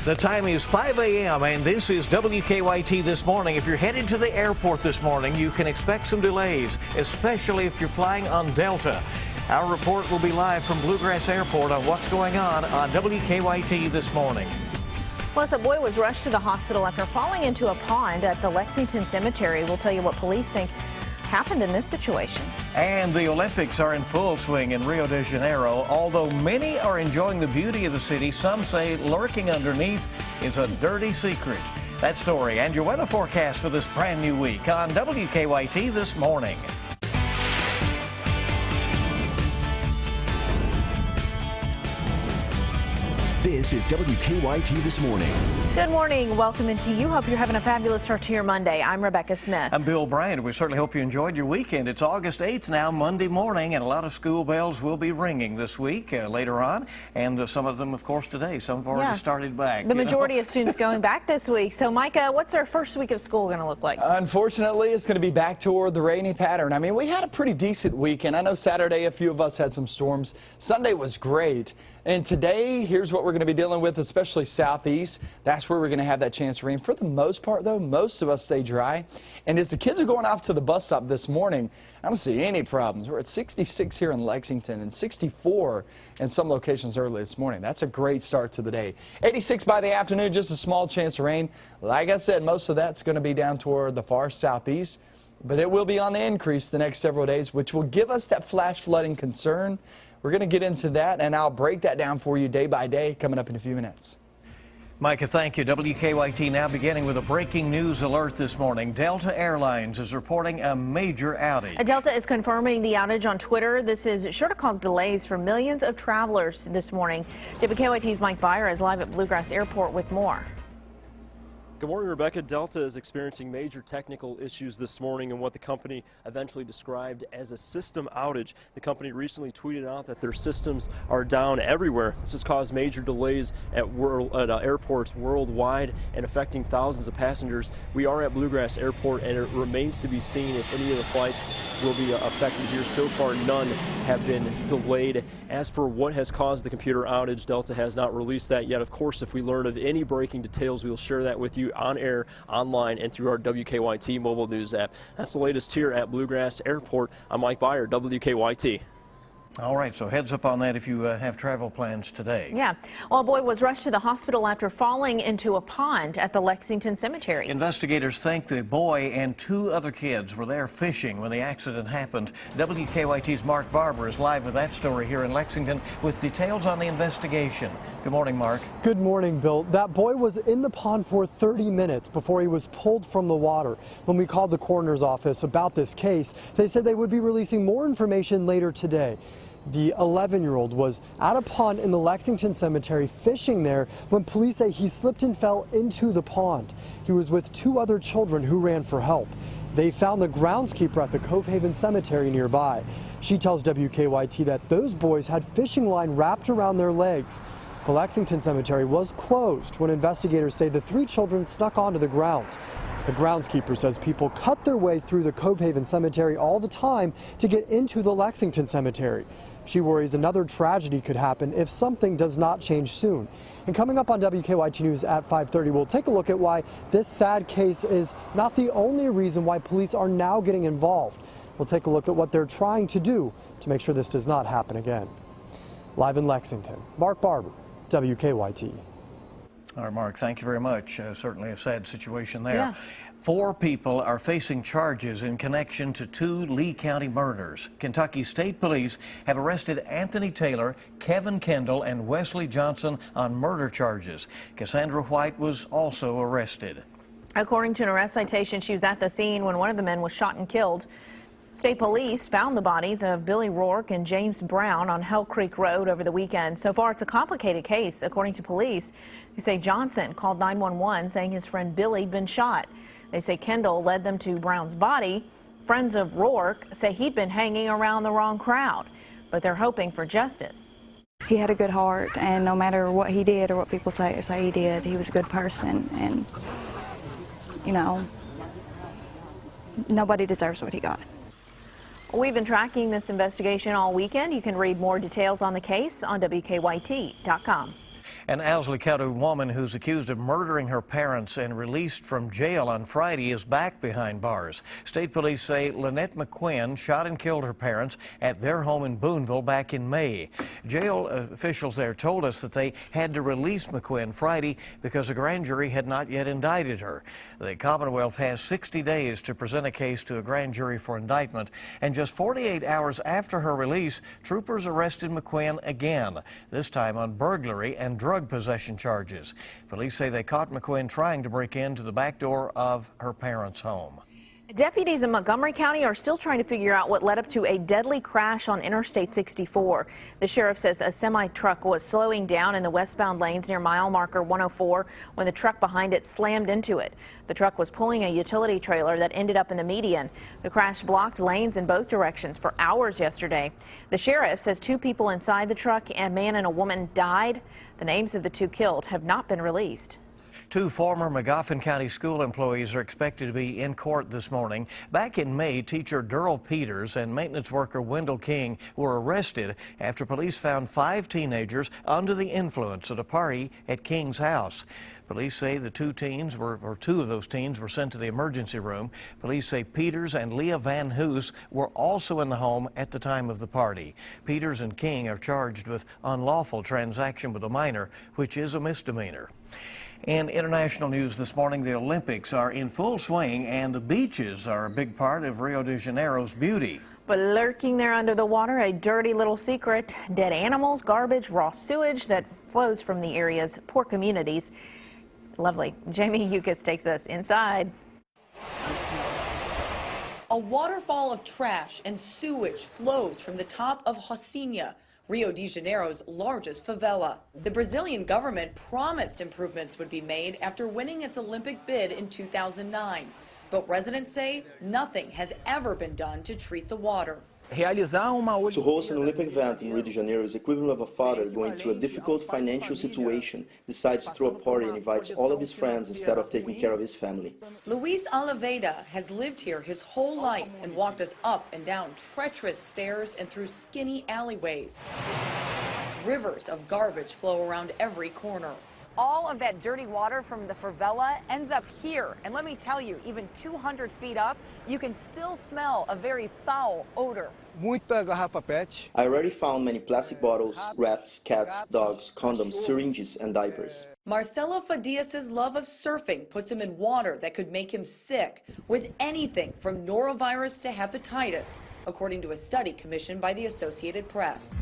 The time is 5 a.m. and this is WKYT This Morning. If you're headed to the airport this morning, you can expect some delays, especially if you're flying on Delta. Our report will be live from Bluegrass Airport on what's going on WKYT This Morning. Plus, a boy was rushed to the hospital after falling into a pond at the Lexington Cemetery. We'll tell you what police think happened in this situation. And the Olympics are in full swing in Rio de Janeiro. Although many are enjoying the beauty of the city, some say lurking underneath is a dirty secret. That story and your weather forecast for this brand new week on WKYT This Morning. This is WKYT This Morning. Good morning. Welcome into you. Hope you're having a fabulous start to your Monday. I'm Rebecca Smith. I'm Bill Bryant. We certainly hope you enjoyed your weekend. It's August 8th now, Monday morning, and a lot of school bells will be ringing this week later on. And some of them, of course, today. Some have already started back. The majority of students going back this week. So, Micah, what's our first week of school going to look like? Unfortunately, it's going to be back toward the rainy pattern. I mean, we had a pretty decent weekend. I know Saturday a few of us had some storms. Sunday was great. And today, here's what we're going to be dealing with, especially southeast. That's where we're going to have that chance to rain. For the most part, though, most of us stay dry. And as the kids are going off to the bus stop this morning, I don't see any problems. We're at 66 here in Lexington and 64 in some locations early this morning. That's a great start to the day. 86 by the afternoon, just a small chance of rain. Like I said, most of that's going to be down toward the far southeast. But it will be on the increase the next several days, which will give us that flash flooding concern. We're going to get into that, and I'll break that down for you day by day coming up in a few minutes. Micah, thank you. WKYT now beginning with a breaking news alert this morning. Delta Airlines is reporting a major outage. Delta is confirming the outage on Twitter. This is sure to cause delays for millions of travelers this morning. WKYT's Mike Byer is live at Bluegrass Airport with more. Good morning, Rebecca. Delta is experiencing major technical issues this morning in what the company eventually described as a system outage. The company recently tweeted out that their systems are down everywhere. This has caused major delays at airports worldwide and affecting thousands of passengers. We are at Bluegrass Airport, and it remains to be seen if any of the flights will be affected here. So far, none have been delayed. As for what has caused the computer outage, Delta has not released that yet. Of course, if we learn of any breaking details, we will share that with you on air, online, and through our WKYT mobile news app. That's the latest here at Bluegrass Airport. I'm Mike Byer, WKYT. All right, so heads up on that if you have travel plans today. Yeah. Well, a boy was rushed to the hospital after falling into a pond at the Lexington Cemetery. Investigators think the boy and two other kids were there fishing when the accident happened. WKYT's Mark Barber is live with that story here in Lexington with details on the investigation. Good morning, Mark. Good morning, Bill. That boy was in the pond for 30 minutes before he was pulled from the water. When we called the coroner's office about this case, they said they would be releasing more information later today. The 11-year-old was at a pond in the Lexington Cemetery fishing there when police say he slipped and fell into the pond. He was with two other children who ran for help. They found the groundskeeper at the Cove Haven Cemetery nearby. She tells WKYT that those boys had fishing line wrapped around their legs. The Lexington Cemetery was closed when investigators say the three children snuck onto the grounds. The groundskeeper says people cut their way through the Cove Haven Cemetery all the time to get into the Lexington Cemetery. She worries another tragedy could happen if something does not change soon. And coming up on WKYT News at 5:30, we'll take a look at why this sad case is not the only reason why police are now getting involved. We'll take a look at what they're trying to do to make sure this does not happen again. Live in Lexington, Mark Barber, WKYT. All right, Mark, thank you very much. Certainly a sad situation there. Yeah. 4 people are facing charges in connection to 2 Lee County murders. Kentucky State Police have arrested Anthony Taylor, Kevin Kendall, and Wesley Johnson on murder charges. Cassandra White was also arrested. According to an arrest citation, she was at the scene when one of the men was shot and killed. State police found the bodies of Billy Rourke and James Brown on Hell Creek Road over the weekend. So far, it's a complicated case, according to police, who say Johnson called 911 saying his friend Billy had been shot. They say Kendall led them to Brown's body. Friends of Rourke say he'd been hanging around the wrong crowd, but they're hoping for justice. He had a good heart, and no matter what he did or what people say he did, he was a good person, and, you know, nobody deserves what he got. We've been tracking this investigation all weekend. You can read more details on the case on WKYT.com. An Owsley County woman who's accused of murdering her parents and released from jail on Friday is back behind bars. State police say Lynette McQuinn shot and killed her parents at their home in Boonville back in May. Jail officials there told us that they had to release McQuinn Friday because a grand jury had not yet indicted her. The Commonwealth has 60 days to present a case to a grand jury for indictment, and just 48 hours after her release, troopers arrested McQuinn again, this time on burglary and drug possession charges. Police say they caught McQuinn trying to break into the back door of her parents' home. Deputies in Montgomery County are still trying to figure out what led up to a deadly crash on Interstate 64. The sheriff says a semi-truck was slowing down in the westbound lanes near mile marker 104 when the truck behind it slammed into it. The truck was pulling a utility trailer that ended up in the median. The crash blocked lanes in both directions for hours yesterday. The sheriff says 2 people inside the truck, a man and a woman, died. The names of the 2 killed have not been released. 2 former Magoffin County school employees are expected to be in court this morning. Back in May, teacher Durrell Peters and maintenance worker Wendell King were arrested after police found 5 teenagers under the influence at a party at King's house. Police say the 2 of those teens were sent to the emergency room. Police say Peters and Leah Van Hoos were also in the home at the time of the party. Peters and King are charged with unlawful transaction with a minor, which is a misdemeanor. In international news this morning, the Olympics are in full swing and the beaches are a big part of Rio de Janeiro's beauty. But lurking there under the water, a dirty little secret: dead animals, garbage, raw sewage that flows from the area's poor communities. Lovely. Jamie Yukis takes us inside. A waterfall of trash and sewage flows from the top of Rocinha, Rio de Janeiro's largest favela. The Brazilian government promised improvements would be made after winning its Olympic bid in 2009. But residents say nothing has ever been done to treat the water. To host an Olympic event in Rio de Janeiro is equivalent of a father going through a difficult financial situation, decides to throw a party and invites all of his friends instead of taking care of his family. Luis Oliveira has lived here his whole life and walked us up and down treacherous stairs and through skinny alleyways. Rivers of garbage flow around every corner. All of that dirty water from the favela ends up here. And let me tell you, even 200 feet up, you can still smell a very foul odor. I already found many plastic bottles, rats, cats, dogs, condoms, syringes, and diapers. Marcelo Fadias' love of surfing puts him in water that could make him sick with anything from norovirus to hepatitis, according to a study commissioned by the Associated Press.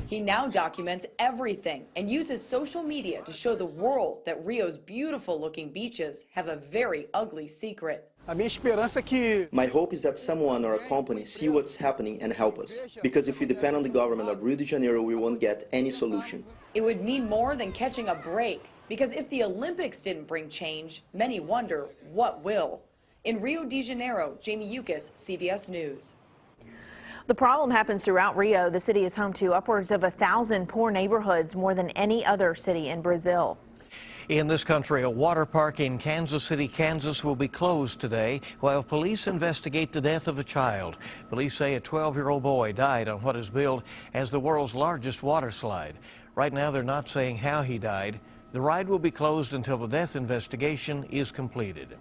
He now documents everything and uses social media to show the world that Rio's beautiful-looking beaches have a very ugly secret. My hope is that someone or a company see what's happening and help us. Because if we depend on the government of Rio de Janeiro, we won't get any solution. It would mean more than catching a break, because if the Olympics didn't bring change, many wonder what will. In Rio de Janeiro, Jamie Yukis, CBS News. The problem happens throughout Rio. The city is home to upwards of 1,000 poor neighborhoods, more than any other city in Brazil. In this country, a water park in Kansas City, Kansas will be closed today while police investigate the death of a child. Police say a 12-year-old boy died on what is billed as the world's largest water slide. Right now, they're not saying how he died. The ride will be closed until the death investigation is completed.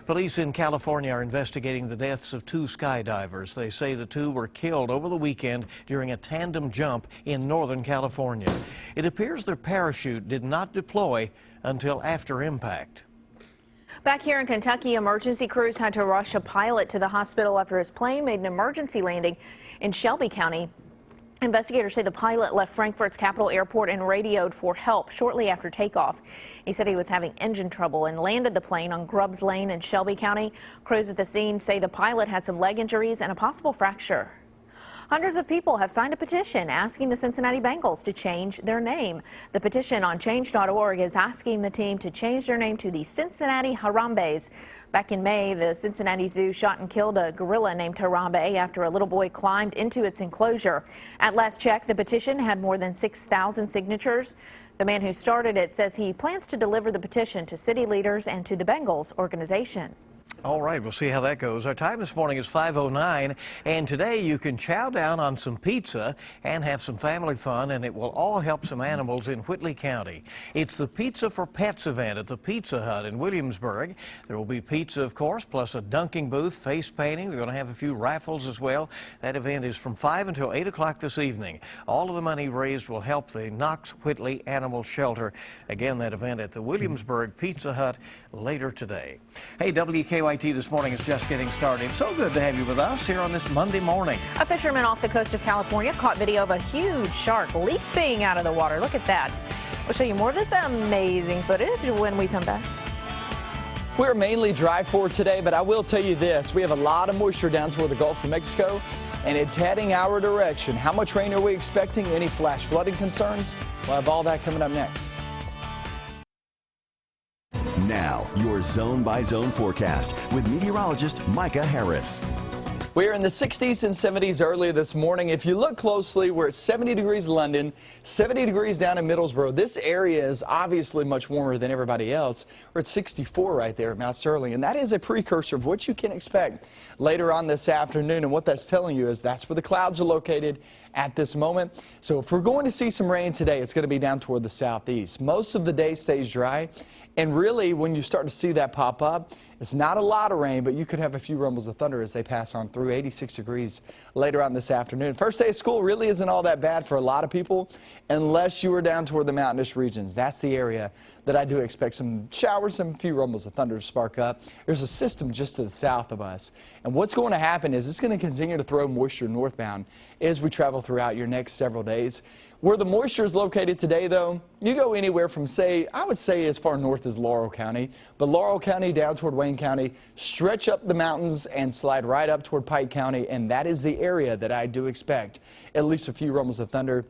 Police in California are investigating the deaths of 2 skydivers. They say the 2 were killed over the weekend during a tandem jump in Northern California. It appears their parachute did not deploy until after impact. Back here in Kentucky, emergency crews had to rush a pilot to the hospital after his plane made an emergency landing in Shelby County. Investigators say the pilot left Frankfurt's Capital Airport and radioed for help shortly after takeoff. He said he was having engine trouble and landed the plane on Grubbs Lane in Shelby County. Crews at the scene say the pilot had some leg injuries and a possible fracture. Hundreds of people have signed a petition asking the Cincinnati Bengals to change their name. The petition on change.org is asking the team to change their name to the Cincinnati Harambes. Back in May, the Cincinnati Zoo shot and killed a gorilla named Harambe after a little boy climbed into its enclosure. At last check, the petition had more than 6,000 signatures. The man who started it says he plans to deliver the petition to city leaders and to the Bengals organization. All right, we'll see how that goes. Our time this morning is 5:09, and today you can chow down on some pizza and have some family fun, and it will all help some animals in Whitley County. It's the Pizza for Pets event at the Pizza Hut in Williamsburg. There will be pizza, of course, plus a dunking booth, face painting. They're going to have a few raffles as well. That event is from 5 until 8 o'clock this evening. All of the money raised will help the Knox Whitley Animal Shelter. Again, that event at the Williamsburg Pizza Hut later today. Hey, WKYT this morning is just getting started. So good to have you with us here on this Monday morning. A fisherman off the coast of California caught video of a huge shark leaping out of the water. Look at that. We'll show you more of this amazing footage when we come back. We're mainly dry for today, but I will tell you this. We have a lot of moisture down toward the Gulf of Mexico, and it's heading our direction. How much rain are we expecting? Any flash flooding concerns? We'll have all that coming up next. Now, your zone-by-zone forecast with meteorologist Micah Harris. We're in the 60s and 70s early this morning. If you look closely, we're at 70 degrees London, 70 degrees down in Middlesboro. This area is obviously much warmer than everybody else. We're at 64 right there at Mount Sterling, and that is a precursor of what you can expect later on this afternoon. And what that's telling you is that's where the clouds are located at this moment. So if we're going to see some rain today, it's going to be down toward the southeast. Most of the day stays dry. And really, when you start to see that pop up, it's not a lot of rain, but you could have a few rumbles of thunder as they pass on through. 86 degrees later on this afternoon. First day of school really isn't all that bad for a lot of people unless you are down toward the mountainous regions. That's the area that I do expect some showers and a few rumbles of thunder to spark up. There's a system just to the south of us. And what's going to happen is it's going to continue to throw moisture northbound as we travel throughout your next several days. Where the moisture is located today, though, you go anywhere from, say, I would say as far north as Laurel County, but Laurel County down toward Wayne County, stretch up the mountains and slide right up toward Pike County, and that is the area that I do expect at least a few rumbles of thunder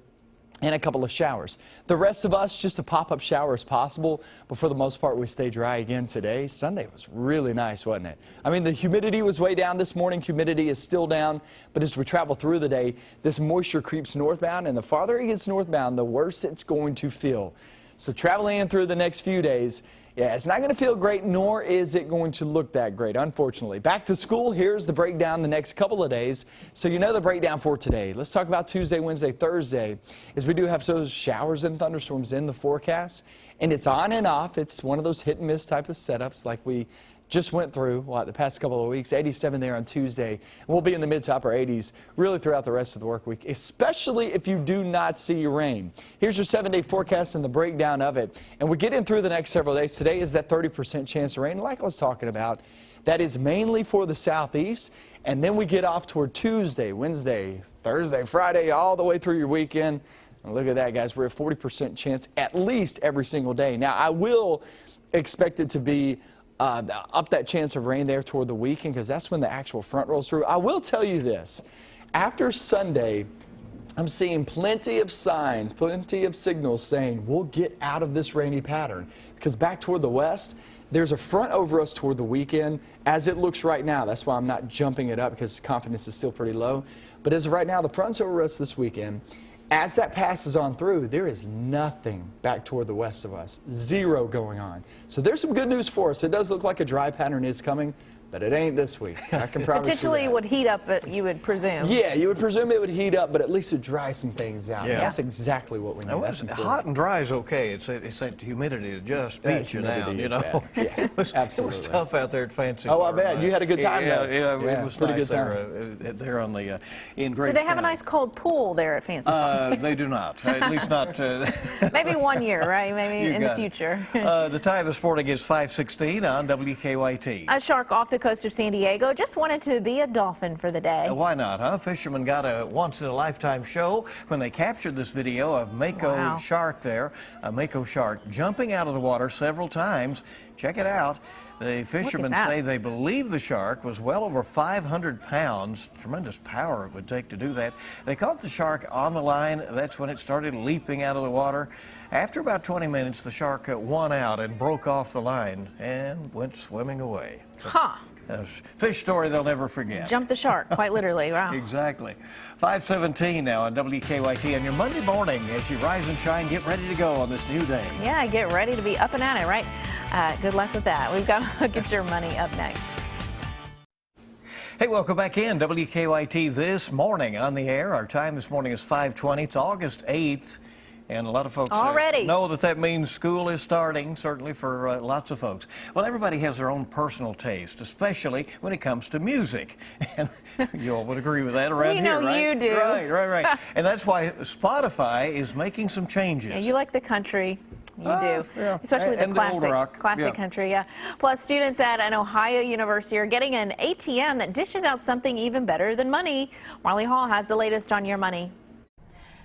and a couple of showers. The rest of us, just a pop-up shower is possible, but for the most part, we stay dry again today. Sunday was really nice, wasn't it? I mean, the humidity was way down this morning. Humidity is still down, but as we travel through the day, this moisture creeps northbound, and the farther it gets northbound, the worse it's going to feel. So traveling in through the next few days, yeah, it's not going to feel great, nor is it going to look that great, unfortunately. Back to school, here's the breakdown the next couple of days. So you know the breakdown for today. Let's talk about Tuesday, Wednesday, Thursday, as we do have those showers and thunderstorms in the forecast. And it's on and off. It's one of those hit and miss type of setups like we just went through the past couple of weeks. 87 there on Tuesday. And we'll be in the mid to upper 80s really throughout the rest of the work week, especially if you do not see rain. Here's your 7-day forecast and the breakdown of it. And we get in through the next several days. Today is that 30% chance of rain, like I was talking about. That is mainly for the southeast. And then we get off toward Tuesday, Wednesday, Thursday, Friday, all the way through your weekend. And look at that, guys. We're at 40% chance at least every single day. Now, I will expect it to be up that chance of rain there toward the weekend because that's when the actual front rolls through. I will tell you this. After Sunday, I'm seeing plenty of signs, plenty of signals saying we'll get out of this rainy pattern because back toward the west, there's a front over us toward the weekend as it looks right now. That's why I'm not jumping it up because confidence is still pretty low. But as of right now, the front's over us this weekend. As that passes on through, there is nothing back toward the west of us. Zero going on. So there's some good news for us. It does look like a dry pattern is coming, but it ain't this week. I can promise Potentially you would heat up, you would presume. Yeah, you would presume it would heat up, but at least it dries some things out. Yeah. That's exactly what we need. That's hot and dry is okay. It's that humidity that just beats you down, you know. Yeah, it was tough out there at Fancy. Oh, I bet. You had a good time, though. Yeah, it was pretty nice good time. there on the, in Grace Do they have a County. nice cold pool there at Fancy Farm? They do not. At least not. Maybe one year, right? Maybe in the future. The time this morning is 5:16 on WKYT. A shark off the coast of San Diego just wanted to be a dolphin for the day. Why not, huh? Fishermen got a once-in-a-lifetime show when they captured this video of Mako shark there, a Mako shark jumping out of the water several times. Check it out. The fishermen say they believe the shark was well over 500 pounds. Tremendous power it would take to do that. They caught the shark on the line. That's when it started leaping out of the water. After about 20 minutes, the shark won out and broke off the line and went swimming away. Huh. A fish story they'll never forget. Jump the shark, quite literally. Wow. Exactly. 5:17 now on WKYT on your Monday morning as you rise and shine, get ready to go on this new day. Yeah, get ready to be up and at it, right? Good luck with that. We've got to get your money up next. Hey, welcome back in. WKYT this morning on the air. Our time this morning is 5:20. It's August 8th. And a lot of folks already know that means school is starting, certainly for lots of folks. Well, everybody has their own personal taste, especially when it comes to music. And you all would agree with that around here, right? We know you do. Right. And that's why Spotify is making some changes. Yeah, you like the country. You do, yeah. Especially the And the old rock. classic Yeah. country, yeah. Plus, students at an Ohio university are getting an ATM that dishes out something even better than money. Marley Hall has the latest on your money.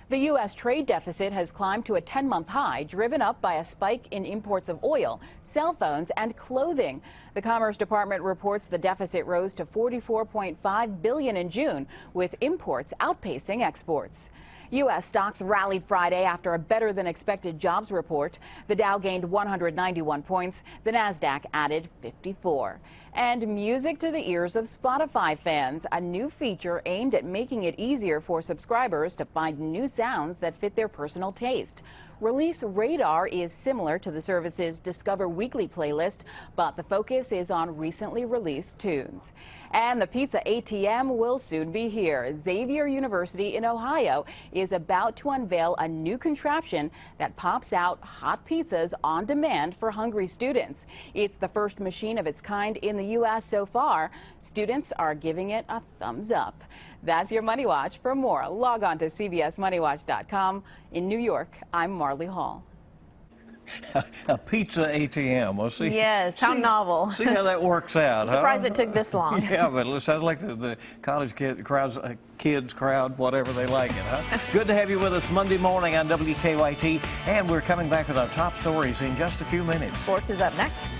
The U.S. trade deficit has climbed to a 10-month high, driven up by a spike in imports of oil, cell phones, and clothing. The Commerce Department reports the deficit rose to $44.5 billion in June, with imports outpacing exports. U.S. stocks rallied Friday after a better-than-expected jobs report. The Dow gained 191 points. The Nasdaq added 54. And music to the ears of Spotify fans, a new feature aimed at making it easier for subscribers to find new sounds that fit their personal taste. Release Radar is similar to the service's Discover Weekly playlist, but the focus is on recently released tunes. And the Pizza ATM will soon be here. Xavier University in Ohio is about to unveil a new contraption that pops out hot pizzas on demand for hungry students. It's the first machine of its kind in the U.S. so far. Students are giving it a thumbs up. That's your Money Watch. For more, log on to cbsmoneywatch.com. In New York, I'm Marley Hall. A pizza ATM. Well, see. Yes, how novel. See how that works out. I'm surprised it took this long. Yeah, but it sounds like the college kids crowd, whatever they like it, huh? Good to have you with us Monday morning on WKYT, and we're coming back with our top stories in just a few minutes. Sports is up next.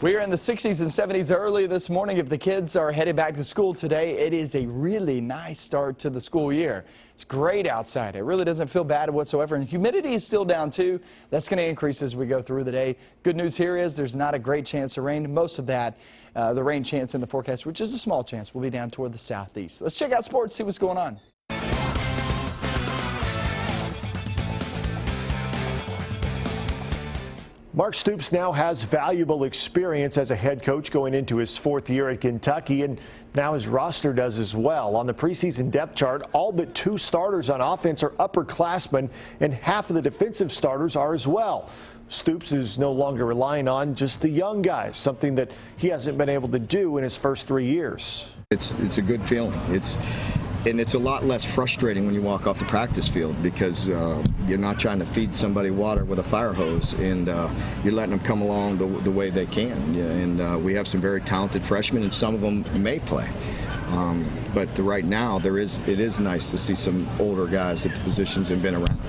We are in the 60s and 70s early this morning. If the kids are headed back to school today, it is a really nice start to the school year. It's great outside. It really doesn't feel bad whatsoever. And humidity is still down too. That's going to increase as we go through the day. Good news here is there's not a great chance of rain. Most of that, the rain chance in the forecast, which is a small chance, will be down toward the southeast. Let's check out sports, see what's going on. Mark Stoops now has valuable experience as a head coach going into his fourth year at Kentucky, and now his roster does as well. On the preseason depth chart, all but 2 starters on offense are upperclassmen, and half of the defensive starters are as well. Stoops is no longer relying on just the young guys, something that he hasn't been able to do in his first 3 years. It's a good feeling. And it's a lot less frustrating when you walk off the practice field because you're not trying to feed somebody water with a fire hose, and you're letting them come along the way they can. Yeah, and we have some very talented freshmen, and some of them may play. But right now, it is nice to see some older guys at the positions and been around.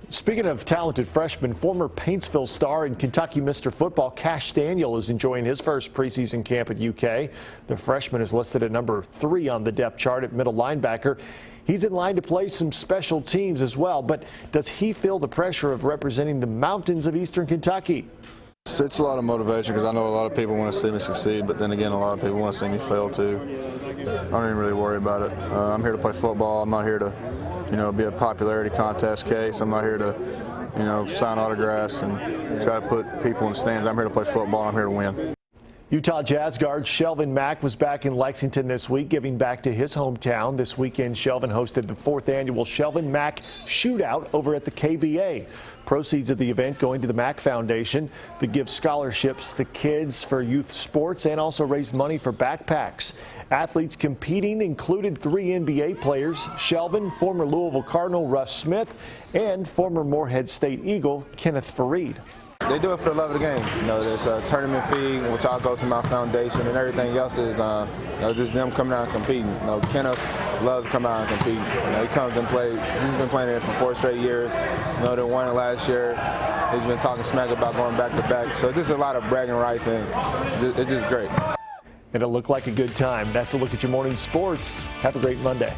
Speaking of talented freshmen, former Paintsville star and Kentucky Mr. Football Cash Daniel is enjoying his first preseason camp at UK. The freshman is listed at number 3 on the depth chart at middle linebacker. He's in line to play some special teams as well, but does he feel the pressure of representing the mountains of Eastern Kentucky? It's a lot of motivation because I know a lot of people want to see me succeed, but then again, a lot of people want to see me fail too. I don't even really worry about it. I'm here to play football. I'm not here to be a popularity contest case. I'm not here to, sign autographs and try to put people in the stands. I'm here to play football. I'm here to win. Utah Jazz guard Shelvin Mack was back in Lexington this week, giving back to his hometown. This weekend, Shelvin hosted the 4th annual Shelvin Mack Shootout over at the KBA. Proceeds of the event going to the Mack Foundation that gives scholarships to kids for youth sports and also raise money for backpacks. Athletes competing included 3 NBA players, Shelvin, former Louisville Cardinal Russ Smith, and former Morehead State Eagle Kenneth Fareed. They do it for the love of the game. There's a tournament fee, which I'll go to my foundation, and everything else is just them coming out and competing. Kenneth loves to come out and compete. He comes and plays. He's been playing it for 4 straight years. They won it last year. He's been talking smack about going back to back. So it's just a lot of bragging rights, and it's just great. And it looked like a good time. That's a look at your morning sports. Have a great Monday.